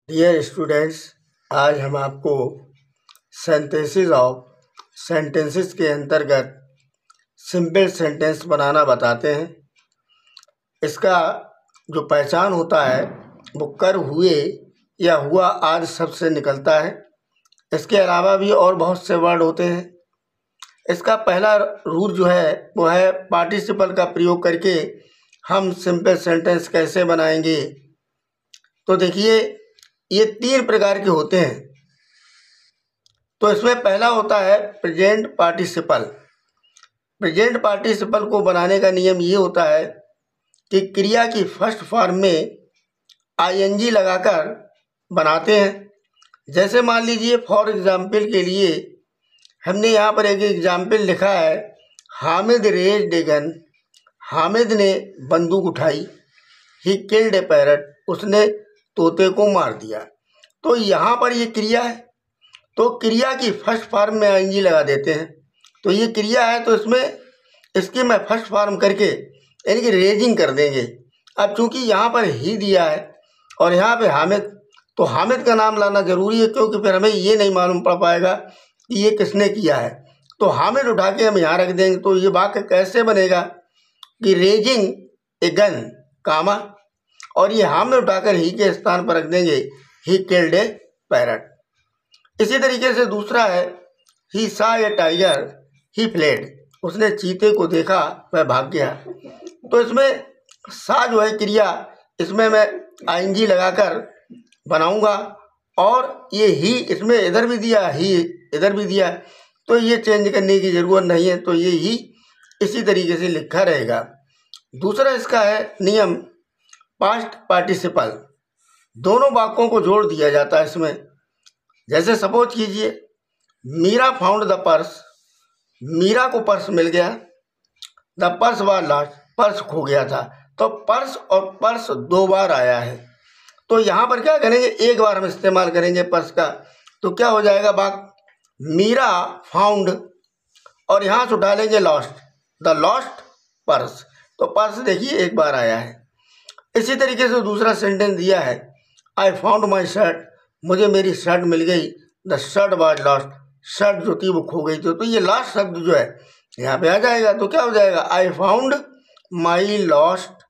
Dear students, आज हम आपको सिंथेसिस ऑफ सेंटेंसेस के अंतर्गत सिंपल सेंटेंस बनाना बताते हैं। इसका जो पहचान होता है वो कर, हुए या हुआ आदि शब्द से निकलता है। इसके अलावा भी और बहुत से वर्ड होते हैं। इसका पहला रूल जो है वो है पार्टिसिपल का प्रयोग करके हम सिंपल सेंटेंस कैसे बनाएंगे। तो देखिए, ये 3 प्रकार के होते हैं। तो इसमें पहला होता है प्रेजेंट पार्टिसिपल। प्रेजेंट पार्टिसिपल को बनाने का नियम ये होता है कि क्रिया की फर्स्ट फॉर्म में आईएनजी लगाकर बनाते हैं। जैसे मान लीजिए, फॉर एग्जाम्पल के लिए हमने यहाँ पर एक एग्जाम्पल लिखा है, Hamid raised a gun. Hamid ने बंदूक उठाई। He killed A parrot. उसने तोते को मार दिया। तो यहाँ पर ये क्रिया है, तो क्रिया की फर्स्ट फॉर्म में आईएनजी लगा देते हैं। तो ये क्रिया है, तो इसमें इसकी मैं फर्स्ट फॉर्म करके यानी कि रेजिंग कर देंगे। अब चूंकि यहाँ पर ही दिया है और यहाँ पे हामिद, तो हामिद का नाम लाना जरूरी है, क्योंकि फिर हमें ये नहीं मालूम पड़ पाएगा कि ये किसने किया है। तो हामिद उठा के हम यहाँ रख देंगे। तो ये वाक्य कैसे बनेगा कि रेजिंग ए गन कामा, और ये हामिद उठाकर ही के स्थान पर रख देंगे, ही किल्ड ए पैरट। इसी तरीके से दूसरा है, ही सा ए टाइगर, ही फ्लेड। उसने चीते को देखा, वह भाग गया। तो इसमें सा जो है क्रिया, इसमें मैं आईएनजी लगाकर बनाऊंगा, और ये ही इसमें इधर भी दिया, ही इधर भी दिया, तो ये चेंज करने की ज़रूरत नहीं है। तो ये ही इसी तरीके से लिखा रहेगा। दूसरा इसका है नियम पास्ट पार्टिसिपल। दोनों वाक्यों को जोड़ दिया जाता है इसमें। जैसे सपोज कीजिए, Meera found the purse. Meera को पर्स मिल गया। The purse was lost. Purse खो गया था। तो पर्स और पर्स 2 बार आया है। तो यहाँ पर क्या करेंगे, एक बार हम इस्तेमाल करेंगे पर्स का। तो क्या हो जाएगा वाक्य, मीरा फाउंड, और यहाँ से उठा लेंगे लॉस्ट, द लॉस्ट पर्स। तो पर्स देखिए एक बार आया है। इसी तरीके से दूसरा सेंटेंस दिया है, आई फाउंड माई शर्ट। मुझे मेरी शर्ट मिल गई। The shirt was lost. Shirt जो थी वो खो गई थी। तो ये लास्ट शब्द जो है यहाँ पे आ जाएगा। तो क्या हो जाएगा, I found my lost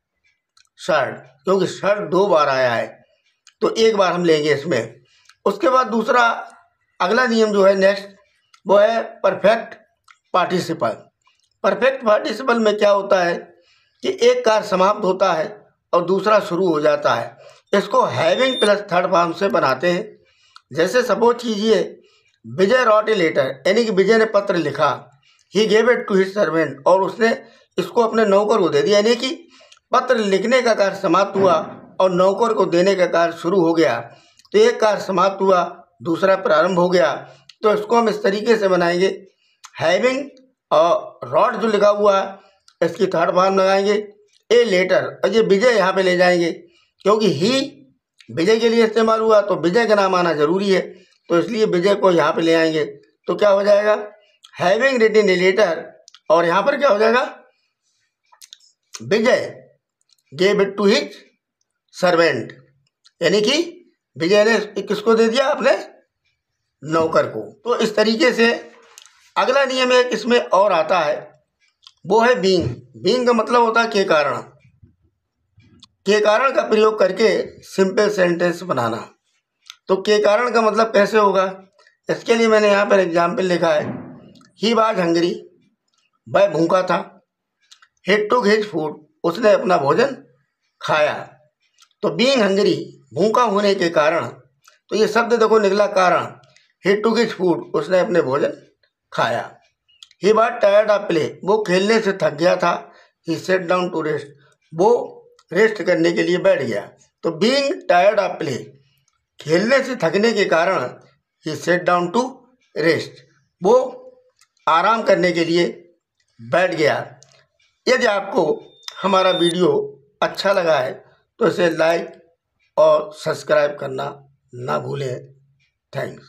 shirt, क्योंकि शर्ट 2 बार आया है, तो एक बार हम लेंगे इसमें। उसके बाद दूसरा अगला नियम जो है नेक्स्ट, वो है परफेक्ट पार्टिसिपल। परफेक्ट पार्टिसिपल में क्या होता है कि एक कार्य समाप्त होता है और दूसरा शुरू हो जाता है। इसको हैविंग प्लस थर्ड फॉर्म से बनाते हैं। जैसे सपोज कीजिए, विजय रॉट ए लेटर, यानी कि विजय ने पत्र लिखा। He gave it to his servant, और उसने इसको अपने नौकर को दे दिया, यानी कि पत्र लिखने का कार्य समाप्त हुआ और नौकर को देने का कार्य शुरू हो गया। तो एक कार्य समाप्त हुआ, दूसरा प्रारंभ हो गया। तो इसको हम इस तरीके से बनाएंगे, हैविंग और रॉट जो लिखा हुआ है इसकी थर्ड फॉर्म लगाएंगे, ए लेटर, और ये विजय यहाँ पे ले जाएंगे, क्योंकि ही विजय के लिए इस्तेमाल हुआ, तो विजय का नाम आना जरूरी है। तो इसलिए विजय को यहाँ पे ले आएंगे। तो क्या हो जाएगा, हैविंग रिटन ए लेटर, और यहाँ पर क्या हो जाएगा, Vijay gave it to his servant, यानी कि विजय ने किसको दे दिया, अपने नौकर को। तो इस तरीके से अगला नियम एक इसमें और आता है, वो है बीइंग। बीइंग का मतलब होता है के कारण। के कारण का प्रयोग करके सिंपल सेंटेंस बनाना। तो के कारण का मतलब कैसे होगा, इसके लिए मैंने यहाँ पर एग्जाम्पल लिखा है, ही वाज हंग्री, वह भूखा था। ही टुक हिज फूड, उसने अपना भोजन खाया। तो बीइंग हंग्री, भूखा होने के कारण, तो ये शब्द देखो निकला कारण। ही टुक हिज फूड, उसने अपने भोजन खाया। He was tired of play, वो खेलने से थक गया था। ही सेट डाउन टू रेस्ट, वो रेस्ट करने के लिए बैठ गया। तो बीइंग टायर्ड ऑफ प्ले, खेलने से थकने के कारण, ही सेट डाउन टू रेस्ट, वो आराम करने के लिए बैठ गया। यदि आपको हमारा वीडियो अच्छा लगा है तो इसे लाइक और सब्सक्राइब करना ना भूलें। थैंक्स।